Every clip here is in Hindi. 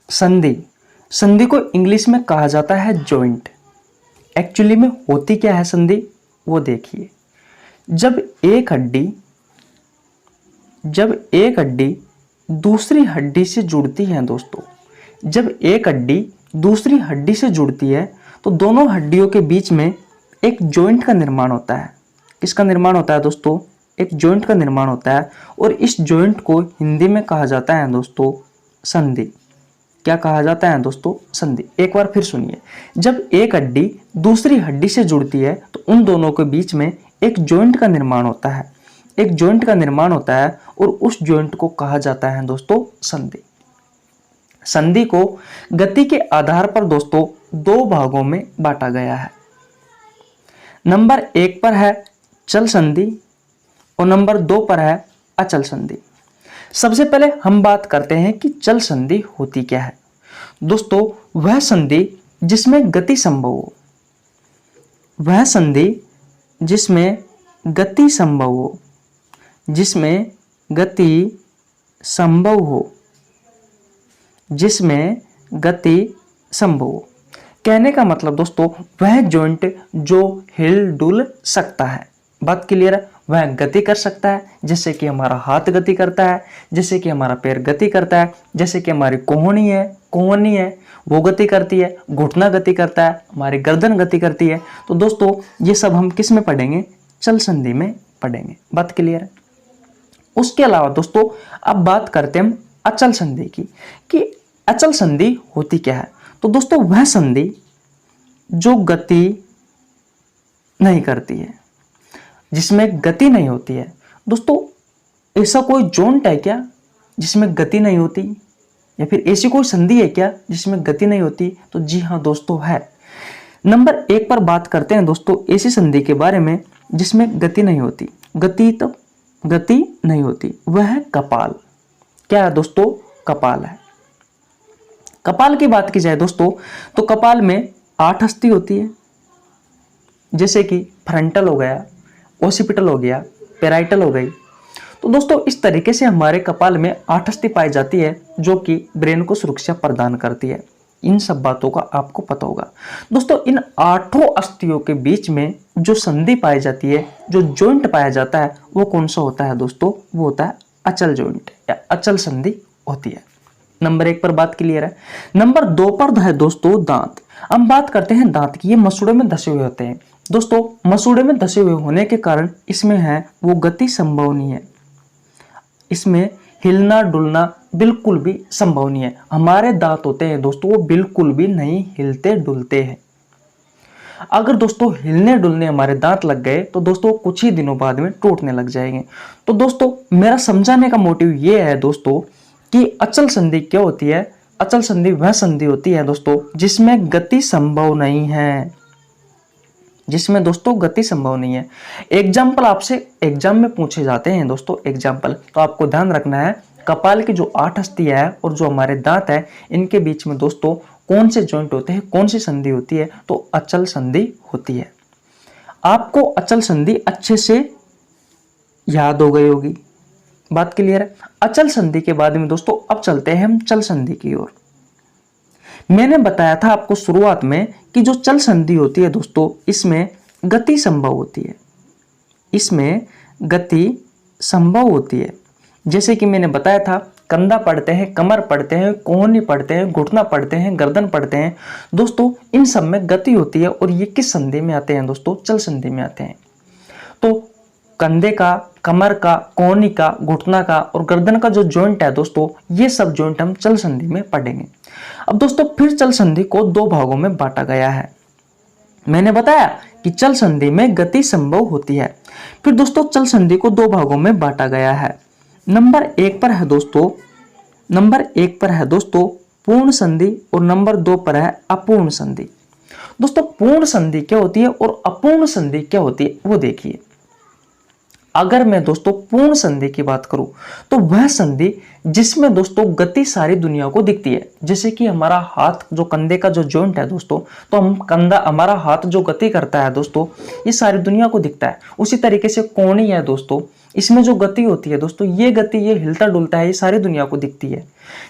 संधि। संधि को इंग्लिश में कहा जाता है जॉइंट। एक्चुअली में होती क्या है संधि, वो देखिए। जब एक हड्डी दूसरी हड्डी से जुड़ती है दोस्तों, जब एक हड्डी दूसरी हड्डी से जुड़ती है तो दोनों हड्डियों के बीच में एक जॉइंट का निर्माण होता है। किसका निर्माण होता है दोस्तों, एक जॉइंट का निर्माण होता है। और इस जॉइंट को हिंदी में कहा जाता है दोस्तों संधि। क्या कहा जाता है दोस्तों, संधि। एक बार फिर सुनिए, जब एक हड्डी दूसरी हड्डी से जुड़ती है तो उन दोनों के बीच में एक जॉइंट का निर्माण होता है, एक जॉइंट का निर्माण होता है और उस जॉइंट को कहा जाता है दोस्तों संधि। संधि को गति के आधार पर दोस्तों दो भागों में बांटा गया है। नंबर 1 पर है चल संधि और नंबर 2 पर है अचल संधि। सबसे पहले हम बात करते हैं कि चल संधि होती क्या है। दोस्तों वह संधि जिसमें गति संभव हो, वह संधि जिसमें गति संभव हो, जिसमें गति संभव हो, जिसमें गति संभव हो। कहने का मतलब दोस्तों वह जॉइंट जो हिल डुल सकता है। बात क्लियर है, वह गति कर सकता है, जैसे कि हमारा हाथ गति करता है, जैसे कि हमारा पैर गति करता है, जैसे कि हमारी कोहनी है वो गति करती है, घुटना गति करता है, हमारी गर्दन गति करती है। तो दोस्तों ये सब हम किस में पढ़ेंगे, चल संधि में पढ़ेंगे। बात क्लियर है। उसके अलावा दोस्तों अब बात करते हैं हम अचल संधि की, कि अचल संधि होती क्या है। तो दोस्तों वह संधि जो गति नहीं करती है, जिसमें गति नहीं होती है। दोस्तों ऐसा कोई जॉइंट है क्या जिसमें गति नहीं होती, या फिर ऐसी कोई संधि है क्या जिसमें गति नहीं होती? तो जी हाँ दोस्तों है। नंबर 1 पर बात करते हैं दोस्तों ऐसी संधि के बारे में जिसमें गति नहीं होती। गति नहीं होती, वह है कपाल। क्या है दोस्तों, कपाल है। कपाल की बात की जाए दोस्तों तो कपाल में 8 अस्थि होती है, जैसे कि फ्रंटल हो गया, ओसिपिटल हो गया, पेराइटल हो गई। तो दोस्तों इस तरीके से हमारे कपाल में 8 अस्थि पाई जाती है जो कि ब्रेन को सुरक्षा प्रदान करती है। इन सब बातों का आपको पता होगा। दोस्तों इन 8 अस्थियों के बीच में जो संधि पाई जाती है, जो जॉइंट पाया जाता है, वो कौन सा होता है दोस्तों, वो होता है अचल जॉइंट या अचल संधि होती है। नंबर 1 पर बात क्लियर है। नंबर 2 पर है दोस्तों दांत। हम बात करते हैं दांत की। ये मसूड़े में धसे हुए होते हैं। दोस्तों मसूड़े में धसे हुए होने के कारण इसमें है वो गति संभव नहीं है, इसमें हिलना डुलना बिल्कुल भी संभव नहीं है। हमारे दांत होते हैं दोस्तों वो बिल्कुल भी नहीं हिलते डुलते हैं। अगर दोस्तों हिलने डुलने हमारे दांत लग गए तो दोस्तों कुछ ही दिनों बाद में टूटने लग जाएंगे। तो दोस्तों मेरा समझाने का मोटिव ये है दोस्तों कि अचल संधि क्या होती है। अचल संधि वह संधि होती है दोस्तों जिसमें गति संभव नहीं है, जिसमें दोस्तों गति संभव नहीं है। एग्जाम्पल आपसे एग्जाम में पूछे जाते हैं दोस्तों, एग्जाम्पल तो आपको ध्यान रखना है। कपाल की जो 8 अस्थियां है और जो हमारे दांत है, इनके बीच में दोस्तों कौन से जॉइंट होते हैं, कौन सी संधि होती है, तो अचल संधि होती है। आपको अचल संधि अच्छे से याद हो गई होगी। बात क्लियर है। अचल संधि के बाद में दोस्तों अब चलते हैं हम चल संधि की ओर। मैंने बताया था आपको शुरुआत में कि जो चल संधि होती है दोस्तों इसमें गति संभव होती है, इसमें गति संभव होती है। जैसे कि मैंने बताया था कंधा पढ़ते हैं, कमर पढ़ते हैं, कोहनी पढ़ते हैं, घुटना पढ़ते हैं, गर्दन पढ़ते हैं। दोस्तों इन सब में गति होती है और ये किस संधि में आते हैं दोस्तों, चल संधि में आते हैं। तो कंधे का, कमर का, कोहनी का, घुटना का और गर्दन का जो जॉइंट है दोस्तों, ये सब जॉइंट हम चल संधि में पढ़ेंगे। अब दोस्तों फिर चल संधि को 2 भागों में बांटा गया है। मैंने बताया कि चल संधि में गति संभव होती है। फिर दोस्तों चल संधि को 2 भागों में बांटा गया है। नंबर 1 पर है दोस्तों पूर्ण संधि और नंबर 2 पर है अपूर्ण संधि। दोस्तों पूर्ण संधि क्या होती है और अपूर्ण संधि क्या होती है वो देखिए। अगर मैं दोस्तों पूर्ण संधि की बात करूं तो वह संधि जिसमें दोस्तों गति सारी दुनिया को दिखती है। जैसे कि हमारा हाथ जो कंधे का जो जॉइंट है दोस्तों, तो हम कंधा हमारा हाथ जो गति करता है दोस्तों, ये सारी दुनिया को दिखता है। उसी तरीके से कोहनी है दोस्तों, इसमें जो गति होती है दोस्तों, ये गति ये हिलता डुलता है, ये सारी दुनिया को दिखती है।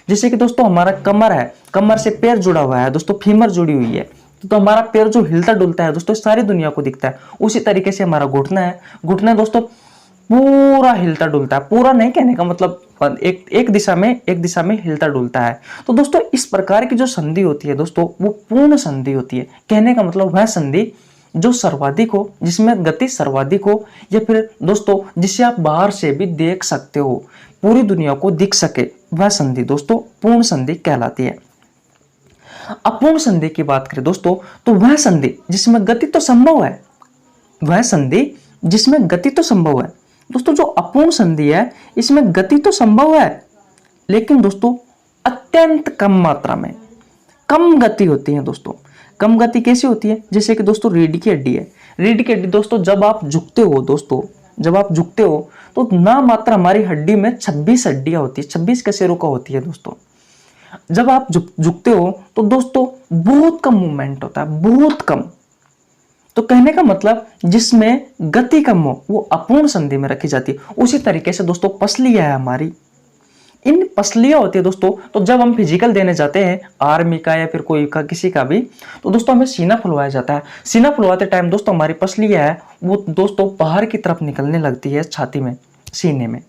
जैसे कि दोस्तों हमारा कमर है, कमर से पैर जुड़ा हुआ है दोस्तों, फीमर जुड़ी हुई है, तो हमारा पैर जो हिलता डुलता है दोस्तों सारी दुनिया को दिखता है। उसी तरीके से हमारा घुटना है, घुटना दोस्तों पूरा हिलता डुलता है, पूरा नहीं कहने का मतलब एक दिशा में हिलता डुलता है। तो दोस्तों इस प्रकार की जो संधि होती है दोस्तों, वो पूर्ण संधि होती है। कहने का मतलब वह संधि जो सर्वाधिक हो, जिसमें गति सर्वाधिक हो, या फिर दोस्तों जिसे आप बाहर से भी देख सकते हो, पूरी दुनिया को दिख सके, वह संधि दोस्तों पूर्ण संधि कहलाती है। अपूर्ण संधि की बात करें दोस्तों, तो वह संधि जिसमें गति तो संभव है, वह संधि जिसमें गति तो संभव है दोस्तों। जो अपूर्ण संधि है इसमें गति तो संभव है, लेकिन दोस्तों अत्यंत कम मात्रा में, कम गति होती है दोस्तों। कम गति कैसी होती है? जैसे कि दोस्तों रीढ़ की हड्डी है, रीढ़ की हड्डी दोस्तों जब आप झुकते हो दोस्तों, जब आप झुकते हो तो ना मात्र हमारी हड्डी में 26 हड्डियां होती है, 26 कशेरुका का होती है दोस्तों। जब आप झुकते हो तो दोस्तों बहुत कम मूवमेंट होता है, बहुत कम। तो कहने का मतलब जिसमें गति कम हो वो अपूर्ण संधि में रखी जाती है। उसी तरीके से दोस्तों पसलियां है हमारी, इन पसलियां होती है दोस्तों। तो जब हम फिजिकल देने जाते हैं आर्मी का या फिर कोई का किसी का भी, तो दोस्तों हमें सीना फुलवाया जाता है। सीना फुलवाते टाइम दोस्तों हमारी पसलियां है वो दोस्तों बाहर की तरफ निकलने लगती है, छाती में, सीने में।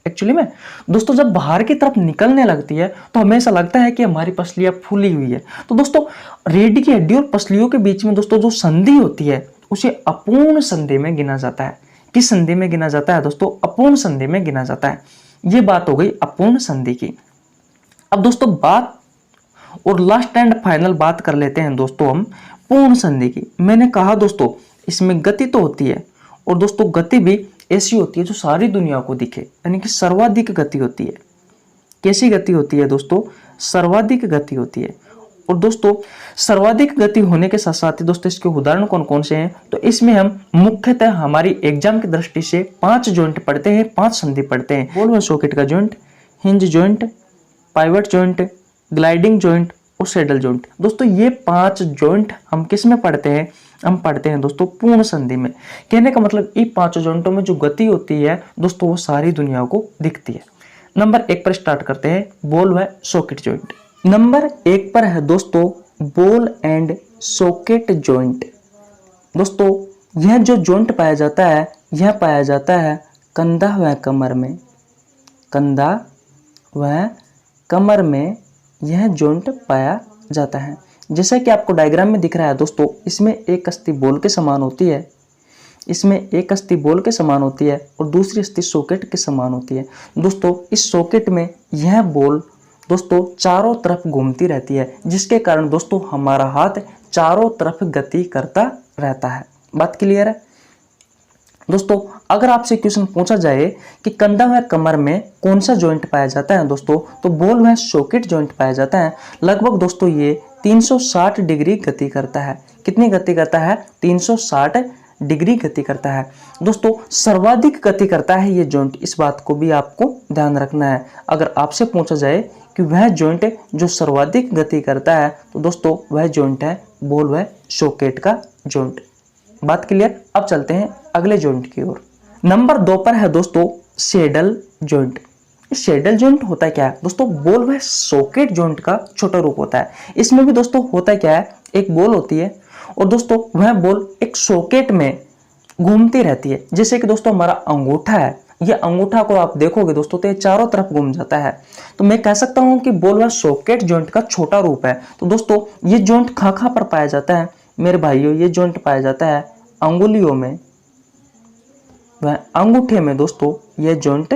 एक्चुअली में दोस्तों जब बाहर की तरफ निकलने लगती है तो हमें ऐसा लगता है कि हमारी पसलियां फूली हुई है। तो दोस्तों रीढ़ की हड्डी और पसलियों के बीच में दोस्तों जो संधि होती है उसे अपूर्ण संधि में गिना जाता है। किस संधि में गिना जाता है दोस्तों? अपूर्ण संधि में गिना जाता है। ये बात हो गई अपूर्ण संधि की। अब दोस्तों बात और लास्ट एंड फाइनल बात कर लेते हैं दोस्तों हम पूर्ण संधि की। मैंने कहा दोस्तों इसमें गति तो होती है, और दोस्तों गति भी ऐसी होती है जो सारी दुनिया को दिखे, यानी कि सर्वाधिक गति होती है। कैसी गति होती है दोस्तों? सर्वाधिक गति होती है। और दोस्तों सर्वाधिक गति होने के साथ साथ ही दोस्तों इसके उदाहरण कौन कौन से हैं? तो इसमें हम मुख्यतः हमारी एग्जाम की दृष्टि से 5 जॉइंट पढ़ते हैं, 5 संधि पढ़ते हैं। बॉल व सॉकेट का joint, hinge joint, pivot joint, gliding joint और सैडल जॉइंट। दोस्तों ये 5 जॉइंट हम किस में पढ़ते हैं? हम पढ़ते हैं दोस्तों पूर्ण संधि में। कहने का मतलब इन 5 जॉइंटों में जो गति होती है दोस्तों वो सारी दुनिया को दिखती है। नंबर 1 पर स्टार्ट करते हैं, बॉल व सॉकेट जॉइंट। नंबर 1 पर है दोस्तों बॉल एंड सॉकेट जॉइंट। दोस्तों यह जो जॉइंट पाया जाता है, यह पाया जाता है कंधा व कमर में, कंधा व कमर में यह जॉइंट पाया जाता है। जैसा कि आपको डायग्राम में दिख रहा है दोस्तों, इसमें एक अस्थि बॉल के समान होती है, इसमें एक अस्थि बॉल के समान होती है और दूसरी अस्थि सॉकेट के समान होती है। दोस्तों इस सॉकेट में यह बॉल दोस्तों चारों तरफ घूमती रहती है, जिसके कारण दोस्तों हमारा हाथ चारों तरफ गति करता रहता है। बात क्लियर है दोस्तों? अगर आपसे क्वेश्चन पूछा जाए कि कंधा व कमर में कौन सा जॉइंट पाया जाता है दोस्तों, तो बॉल व सॉकेट जॉइंट पाया जाता है। लगभग दोस्तों ये 360 डिग्री गति करता है। कितनी गति करता है? 360 डिग्री गति करता है। दोस्तों सर्वाधिक गति करता है ये जॉइंट, इस बात को भी आपको ध्यान रखना है। अगर आपसे पूछा जाए कि वह जॉइंट जो सर्वाधिक गति करता है, तो दोस्तों वह जॉइंट है बॉल व सॉकेट का जॉइंट। बात क्लियर? अब चलते हैं अगले जॉइंट की ओर। नंबर 2 पर है दोस्तों सैडल जॉइंट। सैडल जॉइंट होता है क्या है दोस्तों? बॉल व सॉकेट जॉइंट का छोटा रूप होता है। इसमें भी दोस्तों होता क्या है, एक बॉल होती है और दोस्तों वह बॉल एक सॉकेट में घूमती रहती है। जैसे कि दोस्तों हमारा अंगूठा है, ये अंगूठा को आप देखोगे दोस्तों तो ये चारों तरफ घूम जाता है। तो मैं कह सकता हूं कि बॉल व सॉकेट जॉइंट का छोटा रूप है। तो दोस्तों ये जॉइंट कहां पर पाया जाता है मेरे भाइयों? ये जॉइंट पाया जाता है अंगुलियों में, वह अंगूठे में दोस्तों यह जॉइंट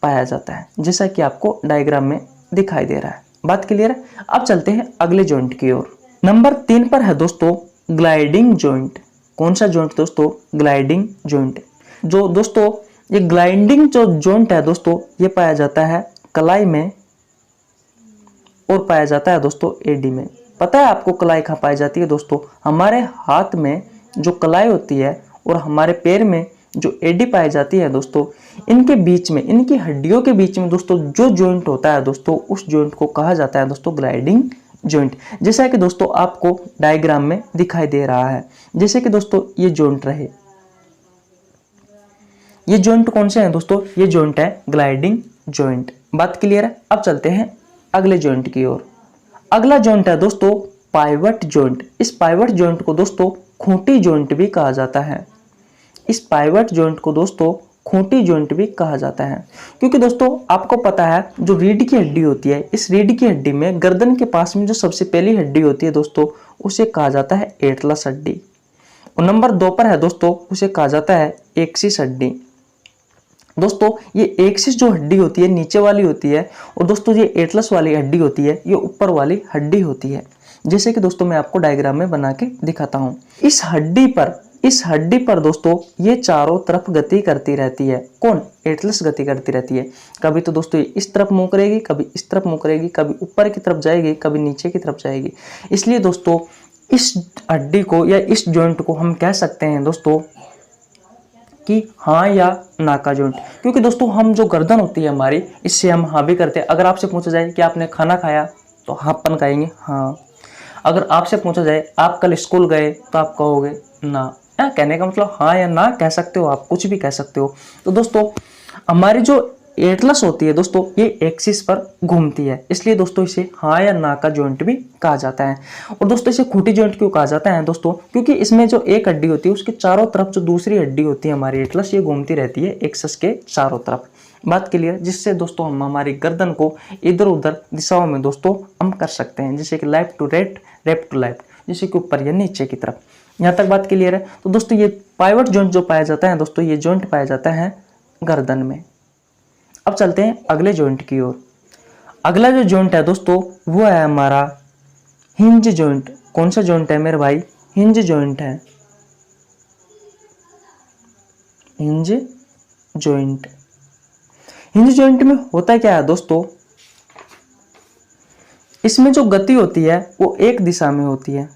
पाया जाता है, जैसा कि आपको डायग्राम में दिखाई दे रहा है। बात क्लियर है? अब चलते हैं अगले जॉइंट की ओर। नंबर 3 पर है दोस्तों ग्लाइडिंग जॉइंट। कौन सा जॉइंट दोस्तों? Gliding joint. जो दोस्तों ये ग्लाइडिंग जो जॉइंट है दोस्तों, ये पाया जाता है कलाई में और पाया जाता है दोस्तों एडी में। पता है आपको कलाई कहाँ पाई जाती है दोस्तों? हमारे हाथ में जो कलाई होती है और हमारे पैर में जो एडी पाई जाती है दोस्तों, इनके बीच में, इनकी हड्डियों के बीच में दोस्तों जो जॉइंट होता है दोस्तों, उस जॉइंट को कहा जाता है दोस्तों ग्लाइडिंग जॉइंट। जैसा कि दोस्तों आपको डायग्राम में दिखाई दे रहा है, जैसे कि दोस्तों ये जॉइंट रहे, ये जॉइंट कौन से हैं दोस्तों, ये जॉइंट है ग्लाइडिंग जॉइंट। बात क्लियर है। अब चलते हैं अगले जॉइंट की ओर। अगला जॉइंट है दोस्तों पाइवट जॉइंट। इस पाइवट जॉइंट को दोस्तों खूंटी जॉइंट भी कहा जाता है। इस पाइवट जॉइंट को दोस्तों खूंटी जॉइंट भी कहा जाता है, क्योंकि दोस्तों आपको पता है जो रीढ़ की हड्डी होती है, इस रीढ़ की हड्डी में गर्दन के पास में जो सबसे पहली हड्डी होती है दोस्तों, उसे कहा जाता है एटलस हड्डी। और नंबर 2 पर है दोस्तों, उसे कहा जाता है एक्सिस हड्डी। दोस्तों ये एक्सिस जो हड्डी होती है नीचे वाली होती है, और दोस्तों ये एटलस वाली हड्डी होती है, ये ऊपर वाली हड्डी होती है। जैसे कि दोस्तों मैं आपको डायग्राम में बना के दिखाता हूँ। इस हड्डी पर दोस्तों ये चारों तरफ गति करती रहती है। कौन? एटलस गति करती रहती है। कभी तो दोस्तों ये इस तरफ मुंह करेगी, कभी इस तरफ मुंह करेगी, कभी ऊपर की तरफ जाएगी, कभी नीचे की तरफ जाएगी। इसलिए दोस्तों इस हड्डी को या इस जॉइंट को हम कह सकते हैं दोस्तों कि हाँ या ना का जॉइंट, क्योंकि दोस्तों हम जो गर्दन होती है हमारी, इससे हम हाँ भी करते हैं। अगर आपसे पूछा जाए कि आपने खाना खाया, तो हाँ अपन कहेंगे हाँ। अगर आपसे पूछा जाए आप कल स्कूल गए, तो आप कहोगे ना। कहने का मतलब हाँ या ना कह सकते हो, आप कुछ भी कह सकते हो। तो दोस्तों हमारी जो एटलस होती है दोस्तों, ये एक्सिस पर घूमती है, इसलिए दोस्तों इसे हाँ या ना का जॉइंट भी कहा जाता है। और दोस्तों इसे खूंटी जॉइंट क्यों कहा जाता है दोस्तों, क्योंकि इसमें जो एक हड्डी होती है उसके चारों तरफ जो दूसरी हड्डी होती है हमारी एटलस, ये घूमती रहती है एक्सिस के चारों तरफ। बात क्लियर? जिससे दोस्तों हम हमारी गर्दन को इधर उधर दिशाओं में दोस्तों हम कर सकते हैं, जैसे कि left to right, left to left, जैसे कि ऊपर या नीचे की तरफ। यहाँ तक बात क्लियर है। तो दोस्तों ये पाइवट जॉइंट जो पाया जाता है दोस्तों, ये जॉइंट पाया जाता है गर्दन में। अब चलते हैं अगले जॉइंट की ओर। अगला जो जॉइंट है दोस्तों वो है हमारा हिंज जॉइंट। कौन सा जॉइंट है मेरे भाई? हिंज जॉइंट है, हिंज जॉइंट। हिंज जॉइंट में होता क्या है दोस्तों, इसमें जो गति होती है वो एक दिशा में होती है।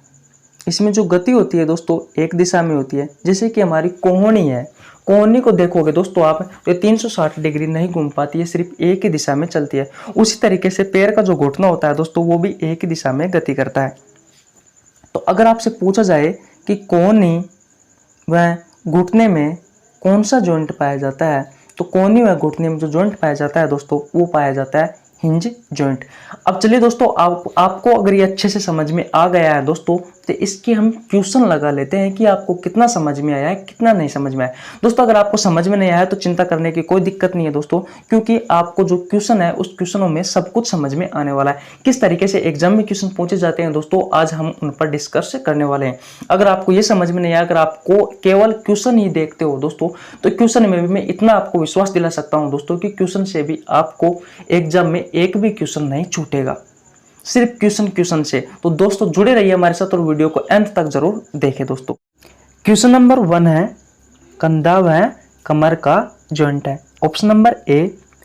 इसमें जो गति होती है दोस्तों एक दिशा में होती है। जैसे कि हमारी कोहनी है, कोहनी को देखोगे दोस्तों आप, तो 360 डिग्री नहीं घूम पाती है, सिर्फ एक ही दिशा में चलती है। उसी तरीके से पैर का जो घुटना होता है दोस्तों, वो भी एक ही दिशा में गति करता है। तो अगर आपसे पूछा जाए कि कोहनी व घुटने में कौन सा जॉइंट पाया जाता है, तो कोहनी व घुटने में जो जॉइंट पाया जाता है दोस्तों, वो पाया जाता है हिंज जॉइंट। अब चलिए दोस्तों आपको अगर ये अच्छे से समझ में आ गया है दोस्तों, तो इसकी हम क्वेश्चन लगा लेते हैं कि आपको कितना समझ में आया है, कितना नहीं समझ में आया। दोस्तों अगर आपको समझ में नहीं आया तो चिंता करने की कोई दिक्कत नहीं है दोस्तों, क्योंकि आपको जो क्वेश्चन है उस क्वेश्चनों में सब कुछ समझ में आने वाला है। किस तरीके से एग्जाम में क्वेश्चन पूछे जाते हैं दोस्तों, आज हम उन पर डिस्कस करने वाले हैं। अगर आपको ये समझ में नहीं आया, अगर आपको केवल क्वेश्चन ही देखते हो दोस्तों, तो क्वेश्चन में भी मैं इतना आपको विश्वास दिला सकता हूँ दोस्तों कि क्वेश्चन से भी आपको एग्जाम में एक भी क्वेश्चन नहीं छूटेगा, सिर्फ क्वेश्चन से। तो दोस्तों जुड़े रहिए हमारे साथ और वीडियो को अंत तक जरूर देखें दोस्तों। क्वेश्चन नंबर 1 है कंधा व कमर का जॉइंट है। Option number A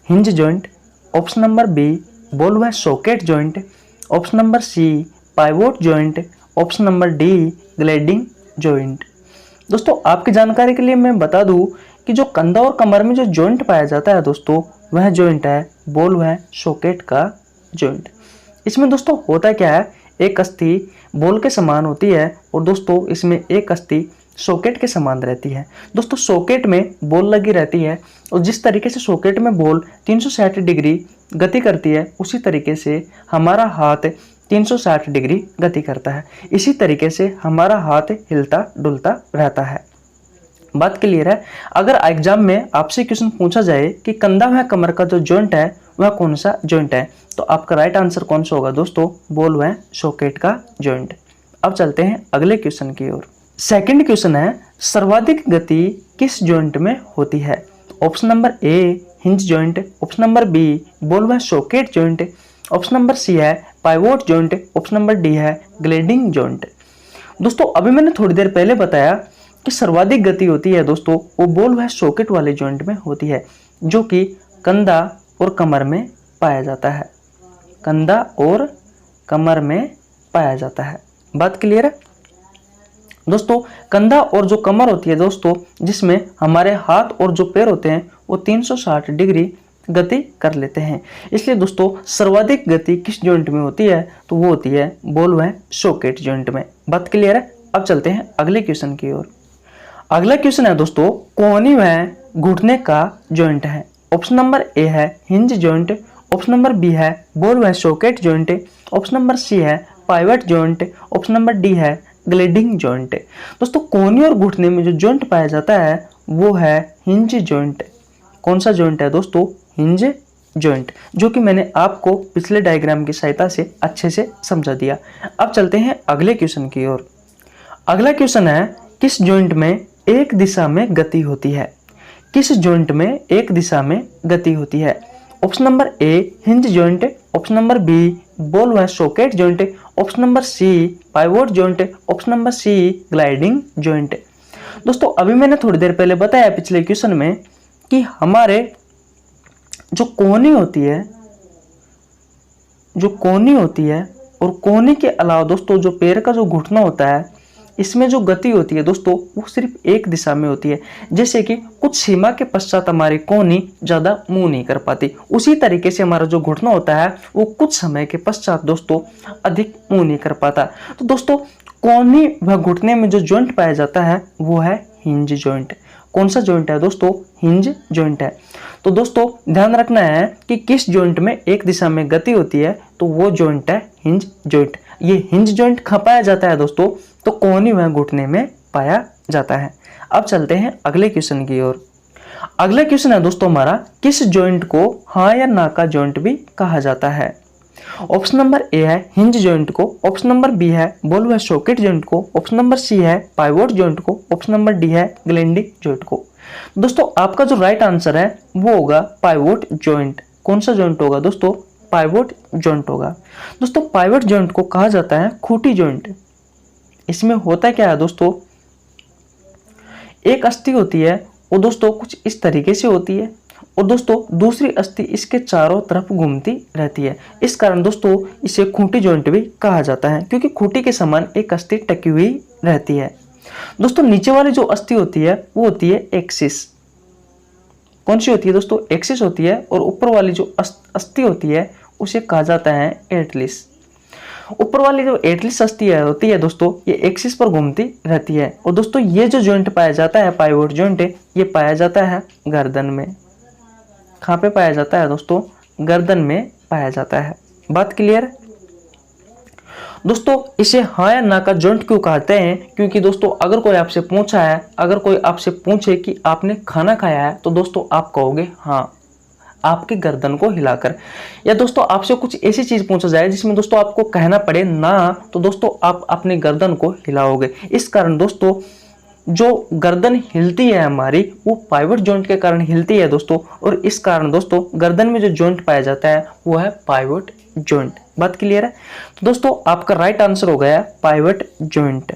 hinge joint, option number B ball व socket joint, option number C pivot joint, option number D gliding joint. दोस्तों आपकी जानकारी के लिए मैं बता दूं कि जो कंधा और कमर में जो जॉइंट पाया जाता है दोस्तों, वह जॉइंट है बॉल व सॉकेट का जॉइंट। इसमें दोस्तों होता क्या है, एक अस्थि बॉल के समान होती है और दोस्तों इसमें एक अस्थि सॉकेट के समान रहती है। दोस्तों सॉकेट में बॉल लगी रहती है और जिस तरीके से सॉकेट में बॉल 360 डिग्री गति करती है, उसी तरीके से हमारा हाथ 360 डिग्री गति करता है। इसी तरीके से हमारा हाथ हिलता डुलता रहता है। बात क्लियर है? अगर एग्जाम में आपसे क्वेश्चन पूछा जाए कि कंधा व कमर का जो जॉइंट है वह कौन सा जॉइंट है, तो आपका राइट आंसर कौन सा होगा दोस्तों? बॉल व सॉकेट का जॉइंट। अब चलते हैं अगले क्वेश्चन की ओर। सेकंड क्वेश्चन है सर्वाधिक गति किस जॉइंट में होती है? Option number A hinge joint, option number B ball व socket joint, option number C है pivot joint, option number D है ग्लाइडिंग जॉइंट। दोस्तों अभी मैंने थोड़ी देर पहले बताया कि सर्वाधिक गति होती है दोस्तों वो बॉल व सॉकेट वाले जॉइंट में होती है, जो कि कंधा और कमर में पाया जाता है। कंधा और कमर में पाया जाता है। बात क्लियर है? दोस्तों कंधा और जो कमर होती है दोस्तों, जिसमें हमारे हाथ और जो पैर होते हैं वो 360 डिग्री गति कर लेते हैं। इसलिए दोस्तों सर्वाधिक गति किस जॉइंट में होती है, तो वो होती है बॉल व सॉकेट जॉइंट में। बात क्लियर है। अब चलते हैं अगले क्वेश्चन की ओर। अगला क्वेश्चन है दोस्तों कोहनी व घुटने का जॉइंट है। ऑप्शन नंबर ए है hinge joint, option number B है बॉल व socket joint, option number C है pivot joint, option number D है ग्लाइडिंग जॉइंट। दोस्तों कोहनी और घुटने में जो जॉइंट पाया जाता है वो है हिंज जॉइंट। कौन सा जॉइंट है दोस्तों? हिंज जॉइंट, जो कि मैंने आपको पिछले डायग्राम की सहायता से अच्छे से समझा दिया। अब चलते हैं अगले क्वेश्चन की ओर। अगला क्वेश्चन है किस जॉइंट में एक दिशा में गति होती है? किस जॉइंट में एक दिशा में गति होती है? Option number A hinge joint, option number B ball व socket joint, option number C pivot joint, option number C gliding joint. दोस्तों अभी मैंने थोड़ी देर पहले बताया पिछले क्वेश्चन में कि हमारे जो कोहनी होती है और कोहनी के अलावा दोस्तों जो पैर का जो घुटना होता है, इसमें जो गति होती है दोस्तों वो सिर्फ एक दिशा में होती है। जैसे कि कुछ सीमा के पश्चात हमारी कोहनी ज्यादा मूव नहीं कर पाती, उसी तरीके से हमारा जो घुटना होता है वो कुछ समय के पश्चात दोस्तों अधिक मूव नहीं कर पाता। तो दोस्तों कोहनी व घुटने में जो जॉइंट पाया जाता है वो है हिंज जॉइंट। कौन सा जॉइंट है दोस्तों? हिंज जॉइंट है। तो दोस्तों ध्यान रखना है कि किस जॉइंट में एक दिशा में गति होती है, तो वो जॉइंट है हिंज जॉइंट। ये हिंज जॉइंट कहाँ पाया जाता है दोस्तों? तो कोहनी व घुटने में पाया जाता है। अब चलते हैं अगले क्वेश्चन की ओर। अगला क्वेश्चन है दोस्तों हमारा किस जॉइंट को हाँ या ना का जॉइंट भी कहा जाता है? ऑप्शन नंबर ए है हिंज जॉइंट को, ऑप्शन नंबर बी है बॉल व सॉकेट जॉइंट को, ऑप्शन नंबर सी है पाइवोट जॉइंट को, ऑप्शन नंबर डी है ग्लाइडिंग जॉइंट को। दोस्तों आपका जो राइट आंसर है वो होगा पाइवोट जॉइंट। कौन सा जॉइंट होगा दोस्तों? पाइवोट जॉइंट होगा। दोस्तों पाइवोट जॉइंट को कहा जाता है खूंटी जॉइंट। इसमें होता क्या है दोस्तों, एक अस्थि होती है वो दोस्तों कुछ इस तरीके से होती है और दोस्तों दूसरी अस्थि इसके चारों तरफ घूमती रहती है। इस कारण दोस्तों इसे खूंटी जॉइंट भी कहा जाता है, क्योंकि खूंटी के समान एक अस्थि टकी हुई रहती है। दोस्तों नीचे वाली जो अस्थि होती है वो होती है एक्सिस। कौन सी होती है दोस्तों? एक्सिस होती है। और ऊपर वाली जो अस्थि होती है उसे कहा जाता है एटलिस। ऊपर वाली जो एटलिस अस्थि होती है दोस्तों ये एक्सिस पर घूमती रहती है। और दोस्तों ये जो जॉइंट पाया जाता है पाइवोट जॉइंट, ये पाया जाता है गर्दन में। कहाँ पे पाया जाता है दोस्तों? गर्दन में पाया जाता है। बात क्लियर है दोस्तों? इसे हाँ या ना का जॉइंट क्यों कहते हैं? क्योंकि दोस्तों अगर कोई आपसे पूछे कि आपने खाना खाया है, तो दोस्तों आप कहोगे हाँ आपकी गर्दन को हिलाकर। या दोस्तों आपसे कुछ ऐसी चीज पूछा जाए जिसमें दोस्तों आपको कहना पड़े ना, तो दोस्तों आप अपनी गर्दन को हिलाओगे। इस कारण दोस्तों जो गर्दन हिलती है हमारी वो पाइवोट जॉइंट के कारण हिलती है दोस्तों। और इस कारण दोस्तों गर्दन में जो जॉइंट पाया जाता है वो है पाइवोट जॉइंट। बात क्लियर है? तो दोस्तों आपका राइट आंसर हो गया पाइवोट जॉइंट।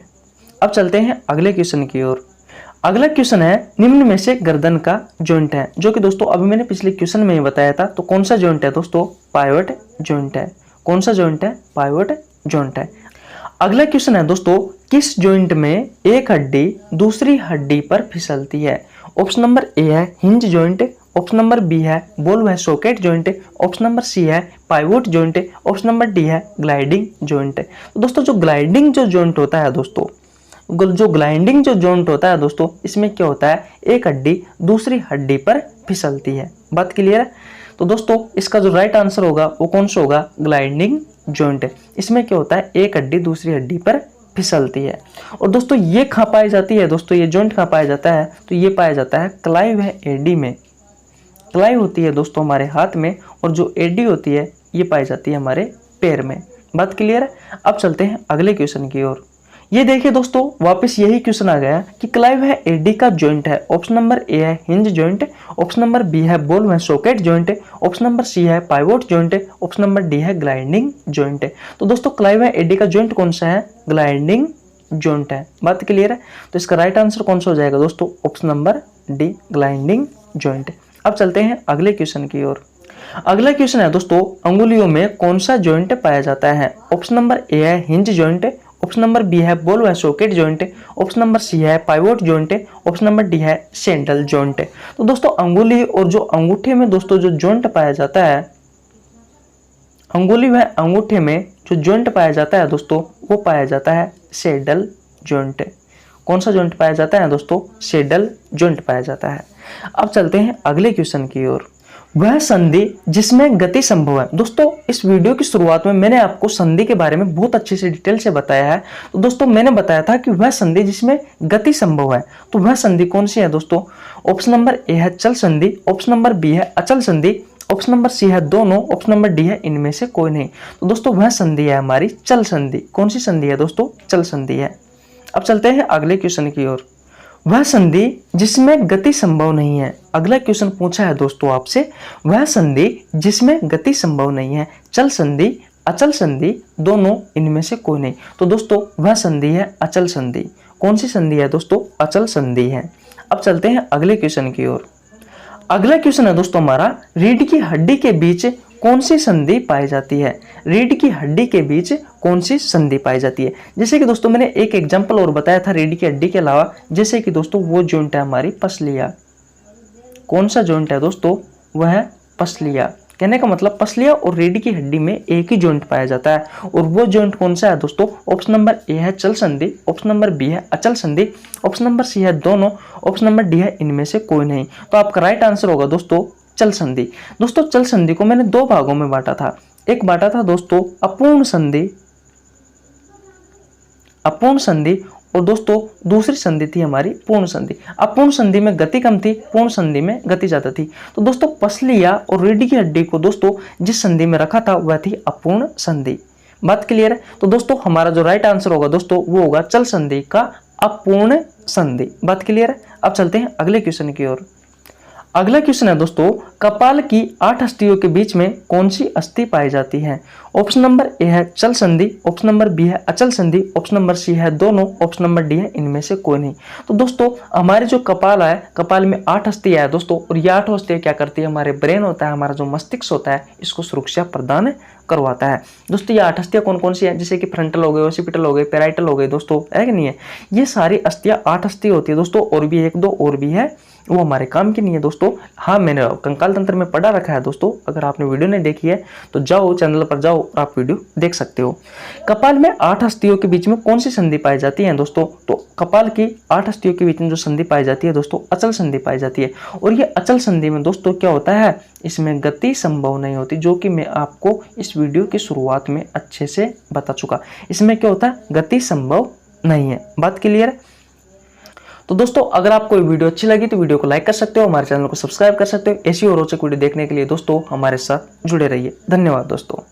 अब चलते हैं अगले क्वेश्चन की ओर। अगला क्वेश्चन है निम्न में से गर्दन का जॉइंट है, जो कि दोस्तों अभी मैंने पिछले क्वेश्चन में ही बताया था। तो कौन सा जॉइंट है दोस्तों? पाइवोट जॉइंट है। कौन सा जॉइंट है? पाइवोट जॉइंट है। अगला क्वेश्चन है दोस्तों किस जॉइंट में एक हड्डी दूसरी हड्डी पर फिसलती है? ऑप्शन नंबर ए है hinge joint, option number B है बॉल व socket joint, option number C है pivot joint, option number D है ग्लाइडिंग जॉइंट। तो दोस्तों जो ग्लाइडिंग जो जॉइंट होता है दोस्तों, जो ग्लाइडिंग जो जॉइंट होता है दोस्तों, इसमें क्या होता है एक हड्डी दूसरी हड्डी पर फिसलती है। बात क्लियर है? तो दोस्तों इसका जो राइट आंसर होगा वो कौन सा होगा? Gliding joint. इसमें क्या होता है एक हड्डी दूसरी हड्डी पर फिसलती है। और दोस्तों ये कहाँ पाई जाती है दोस्तों? ये जॉइंट कहाँ पाया जाता है? तो ये पाया जाता है कलाई व एडी में। कलाई होती है दोस्तों हमारे हाथ में और जो एडी होती है ये पाई जाती है हमारे पैर में। बात क्लियर है? अब चलते हैं अगले क्वेश्चन की ओर। ये देखिए दोस्तों वापस यही क्वेश्चन आ गया कि कलाई व एडी का जॉइंट है। ऑप्शन नंबर ए है hinge joint, option number B है बॉल व socket joint, option number C है pivot joint, option number D है ग्लाइडिंग जॉइंट। तो दोस्तों कलाई व एडी का जॉइंट कौन सा है? ग्लाइडिंग जॉइंट है। बात क्लियर है? तो इसका राइट आंसर कौन सा हो जाएगा दोस्तों? Option number D gliding joint. अब चलते हैं अगले क्वेश्चन की ओर। अगला क्वेश्चन है दोस्तों अंगुलियों में कौन सा जॉइंट पाया जाता है? ऑप्शन नंबर ए है hinge joint, option number B है बॉल व socket joint, option number C है pivot joint, option number D है सैंडल जॉइंट। तो दोस्तों अंगुली और जो अंगूठे में दोस्तों जो जॉइंट पाया जाता है, अंगुली व अंगूठे में जो जॉइंट पाया जाता है दोस्तों वो पाया जाता है सैडल जॉइंट। कौन सा जॉइंट पाया जाता है दोस्तों? सैडल जॉइंट पाया जाता है। अब चलते हैं अगले क्वेश्चन की ओर। वह संधि जिसमें गति संभव है। दोस्तों इस वीडियो की शुरुआत में मैंने आपको संधि के बारे में बहुत अच्छे से डिटेल से बताया है। तो दोस्तों मैंने बताया था कि वह संधि जिसमें गति संभव है, तो वह संधि कौन सी है दोस्तों? ऑप्शन नंबर ए है चल संधि, ऑप्शन नंबर बी है अचल संधि, ऑप्शन नंबर सी है दोनों, ऑप्शन नंबर डी है इनमें से कोई नहीं। तो दोस्तों वह संधि है हमारी चल संधि। कौन सी संधि है दोस्तों? चल संधि है। अब चलते हैं अगले क्वेश्चन की ओर। वह संधि जिसमें गति संभव नहीं है। अगला क्वेश्चन पूछा है दोस्तों आपसे, वह संधि जिसमें गति संभव नहीं है, चल संधि, अचल संधि, दोनों, इनमें से कोई नहीं। तो दोस्तों वह संधि है अचल संधि। कौन सी संधि है दोस्तों? अचल संधि है। अब चलते हैं अगले क्वेश्चन की ओर। अगला क्वेश्चन है दोस्तों हमारा, रीढ़ की हड्डी के बीच कौन सी संधि पाई जाती है? रीढ़ की हड्डी के बीच कौन सी संधि पाई जाती है? जैसे कि दोस्तों मैंने एक एग्जांपल और बताया था रीढ़ की हड्डी के अलावा, जैसे कि दोस्तों वो जॉइंट है हमारी पसलिया। कौन सा जॉइंट है दोस्तों? वह है पसलिया। कहने का मतलब पसलिया और रीढ़ की हड्डी में एक ही जॉइंट पाया जाता है, और वो जॉइंट कौन सा है दोस्तों? ऑप्शन नंबर ए है चल संधि, ऑप्शन नंबर बी है अचल संधि, ऑप्शन नंबर सी है दोनों, ऑप्शन नंबर डी है इनमें से कोई नहीं। तो आपका राइट आंसर होगा दोस्तों चल संधि। दोस्तों चल संधि को मैंने दो भागों में बांटा था। एक बांटा था दोस्तों अपूर्ण संधि, अपूर्ण संधि, और दोस्तों दूसरी संधि थी हमारी पूर्ण संधि। अपूर्ण संधि में गति कम थी, पूर्ण संधि में गति ज्यादा थी। तो दोस्तों पसलिया और रीढ़ की हड्डी को दोस्तों जिस संधि में रखा था वह थी अपूर्ण संधि। बात क्लियर है? तो दोस्तों हमारा जो राइट आंसर होगा दोस्तों वो होगा चल संधि का अपूर्ण संधि। बात क्लियर है? अब चलते हैं अगले क्वेश्चन की ओर। अगला क्वेश्चन है दोस्तों, कपाल की 8 अस्थियों के बीच में कौन सी अस्थि पाई जाती है? ऑप्शन नंबर ए है चल संधि, ऑप्शन नंबर बी है अचल संधि, ऑप्शन नंबर सी है दोनों, ऑप्शन नंबर डी है इनमें से कोई नहीं। तो दोस्तों हमारे जो कपाल है, कपाल में 8 अस्थियां है दोस्तों, और ये 8 अस्थियां क्या करती है? हमारे ब्रेन होता है, हमारा जो मस्तिष्क होता है, इसको सुरक्षा प्रदान करवाता है। दोस्तों ये 8 अस्थियां कौन कौन सी है? जैसे कि फ्रंटल हो गए, ओसिपिटल हो गए, पेराइटल हो गए दोस्तों, है कि नहीं है? ये सारी अस्थियां 8 अस्थि होती है दोस्तों, और भी एक दो और भी है, वो हमारे काम की नहीं है दोस्तों। हाँ मैंने कंकाल तंत्र में पढ़ा रखा है दोस्तों, अगर आपने वीडियो नहीं देखी है तो जाओ चैनल पर जाओ और आप वीडियो देख सकते हो। कपाल में 8 अस्थियों के बीच में कौन सी संधि पाई जाती है दोस्तों? तो कपाल की 8 अस्थियों के बीच में जो संधि पाई जाती है दोस्तों अचल संधि पाई जाती है। और ये अचल संधि में दोस्तों क्या होता है? इसमें गति संभव नहीं होती, जो कि मैं आपको इस वीडियो की शुरुआत में अच्छे से बता चुका। इसमें क्या होता है? गति संभव नहीं है। बात क्लियर है? तो दोस्तों अगर आपको ये वीडियो अच्छी लगी तो वीडियो को लाइक कर सकते हो, हमारे चैनल को सब्सक्राइब कर सकते हो। ऐसी और रोचक वीडियो देखने के लिए दोस्तों हमारे साथ जुड़े रहिए। धन्यवाद दोस्तों।